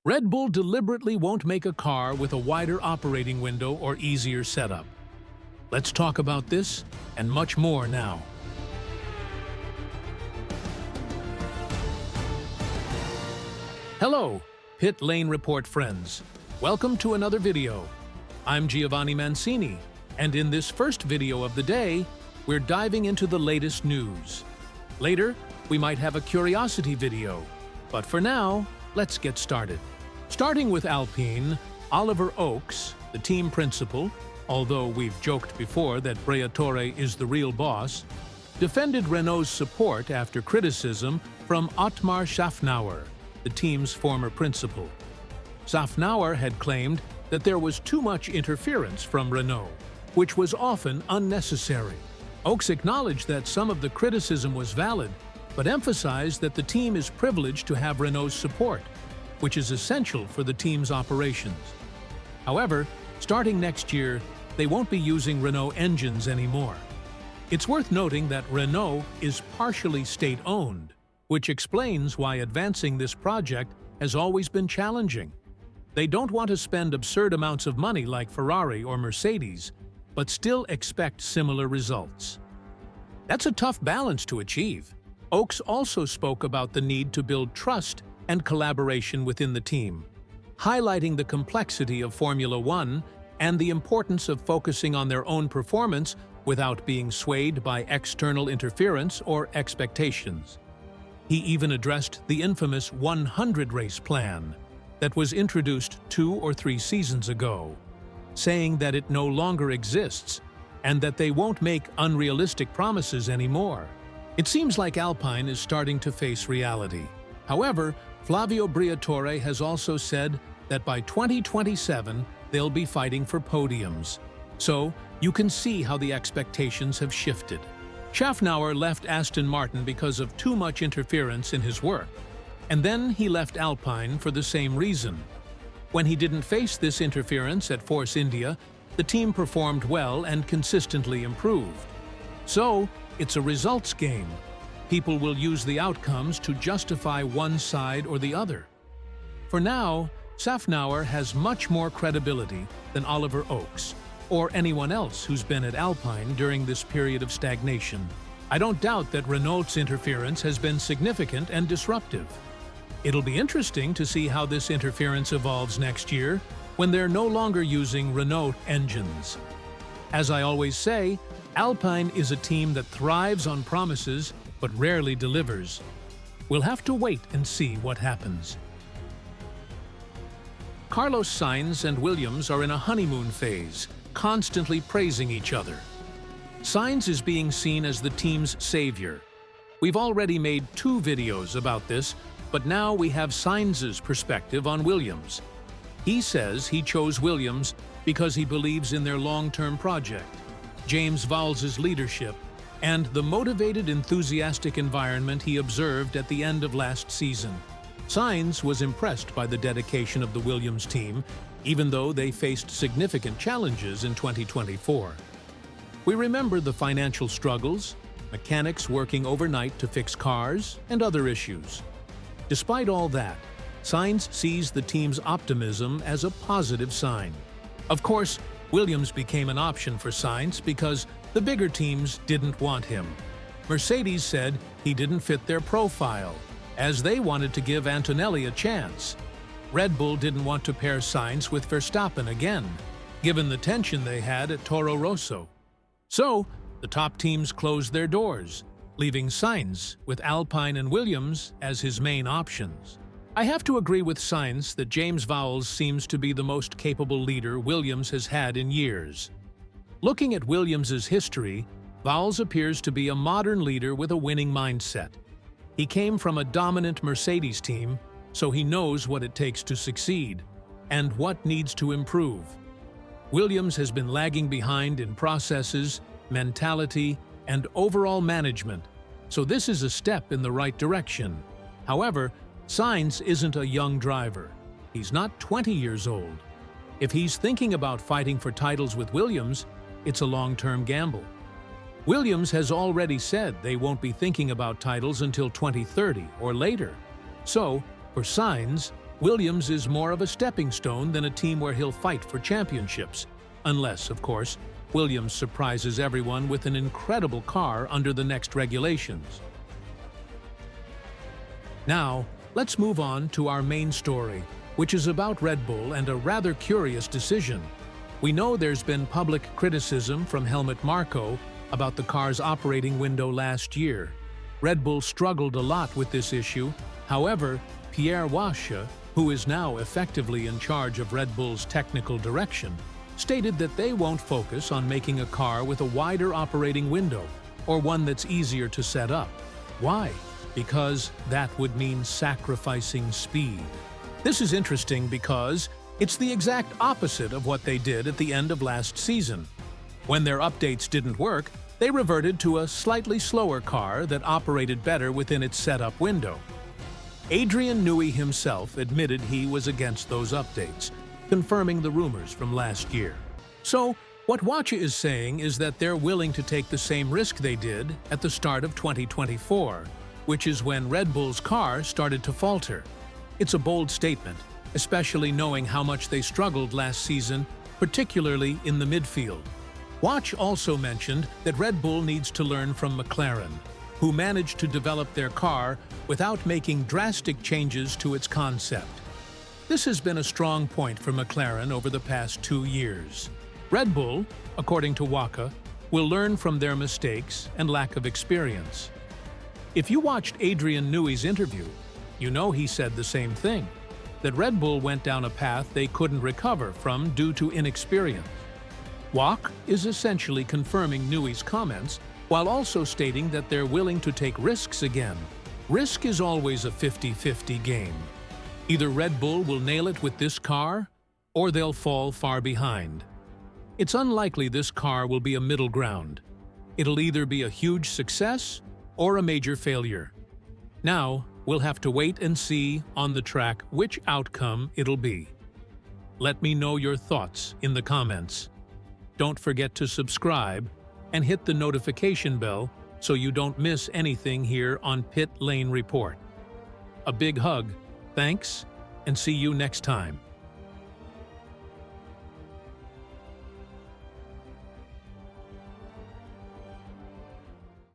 Red Bull deliberately won't make a car with a wider operating window or easier setup. Let's talk about this and much more now. Hello, Pit Lane Report friends. Welcome to another video. I'm Giovanni Mancini, and in this first video of the day, we're diving into the latest news. Later, we might have a curiosity video, but for now, let's get started. Starting with Alpine, Oliver Oakes, the team principal, although we've joked before that Briatore is the real boss, defended Renault's support after criticism from Otmar Szafnauer, the team's former principal. Szafnauer had claimed that there was too much interference from Renault, which was often unnecessary. Oakes acknowledged that some of the criticism was valid, but emphasized that the team is privileged to have Renault's support, which is essential for the team's operations. However, starting next year, they won't be using Renault engines anymore. It's worth noting that Renault is partially state-owned, which explains why advancing this project has always been challenging. They don't want to spend absurd amounts of money like Ferrari or Mercedes, but still expect similar results. That's a tough balance to achieve. Oakes also spoke about the need to build trust and collaboration within the team, highlighting the complexity of Formula One and the importance of focusing on their own performance without being swayed by external interference or expectations. He even addressed the infamous 100-race plan that was introduced 2 or 3 seasons ago, saying that it no longer exists and that they won't make unrealistic promises anymore. It seems like Alpine is starting to face reality. However, Flavio Briatore has also said that by 2027 they'll be fighting for podiums. So, you can see how the expectations have shifted. Szafnauer left Aston Martin because of too much interference in his work, and then he left Alpine for the same reason. When he didn't face this interference at Force India, the team performed well and consistently improved. So, it's a results game. People will use the outcomes to justify one side or the other. For now, Szafnauer has much more credibility than Oliver Oakes, or anyone else who's been at Alpine during this period of stagnation. I don't doubt that Renault's interference has been significant and disruptive. It'll be interesting to see how this interference evolves next year when they're no longer using Renault engines. As I always say, Alpine is a team that thrives on promises but rarely delivers. We'll have to wait and see what happens. Carlos Sainz and Williams are in a honeymoon phase, constantly praising each other. Sainz is being seen as the team's savior. We've already made 2 videos about this, but now we have Sainz's perspective on Williams. He says he chose Williams because he believes in their long-term project, James Vowles's leadership, and the motivated, enthusiastic environment he observed at the end of last season. Sainz was impressed by the dedication of the Williams team, even though they faced significant challenges in 2024. We remember the financial struggles, mechanics working overnight to fix cars, and other issues. Despite all that, Sainz sees the team's optimism as a positive sign. Of course, Williams became an option for Sainz because the bigger teams didn't want him. Mercedes said he didn't fit their profile, as they wanted to give Antonelli a chance. Red Bull didn't want to pair Sainz with Verstappen again, given the tension they had at Toro Rosso. So, the top teams closed their doors, leaving Sainz with Alpine and Williams as his main options. I have to agree with Sainz that James Vowles seems to be the most capable leader Williams has had in years. Looking at Williams' history, Vowles appears to be a modern leader with a winning mindset. He came from a dominant Mercedes team, so he knows what it takes to succeed and what needs to improve. Williams has been lagging behind in processes, mentality, and overall management, so this is a step in the right direction. However, Sainz isn't a young driver. He's not 20 years old. If he's thinking about fighting for titles with Williams, it's a long-term gamble. Williams has already said they won't be thinking about titles until 2030 or later. So, for Sainz, Williams is more of a stepping stone than a team where he'll fight for championships. Unless, of course, Williams surprises everyone with an incredible car under the next regulations. Now, let's move on to our main story, which is about Red Bull and a rather curious decision. We know there's been public criticism from Helmut Marko about the car's operating window last year. Red Bull struggled a lot with this issue. However, Pierre Wache, who is now effectively in charge of Red Bull's technical direction, stated that they won't focus on making a car with a wider operating window or one that's easier to set up. Why? Because that would mean sacrificing speed. This is interesting because it's the exact opposite of what they did at the end of last season. When their updates didn't work, they reverted to a slightly slower car that operated better within its setup window. Adrian Newey himself admitted he was against those updates, confirming the rumors from last year. So, what Wache is saying is that they're willing to take the same risk they did at the start of 2024, which is when Red Bull's car started to falter. It's a bold statement, especially knowing how much they struggled last season, particularly in the midfield. Wache also mentioned that Red Bull needs to learn from McLaren, who managed to develop their car without making drastic changes to its concept. This has been a strong point for McLaren over the past 2 years. Red Bull, according to Wache, will learn from their mistakes and lack of experience. If you watched Adrian Newey's interview, you know he said the same thing, that Red Bull went down a path they couldn't recover from due to inexperience. Wache is essentially confirming Newey's comments while also stating that they're willing to take risks again. Risk is always a 50-50 game. Either Red Bull will nail it with this car, or they'll fall far behind. It's unlikely this car will be a middle ground. It'll either be a huge success or a major failure. Now, we'll have to wait and see on the track which outcome it'll be. Let me know your thoughts in the comments. Don't forget to subscribe and hit the notification bell so you don't miss anything here on Pit Lane Report. A big hug, thanks, and see you next time.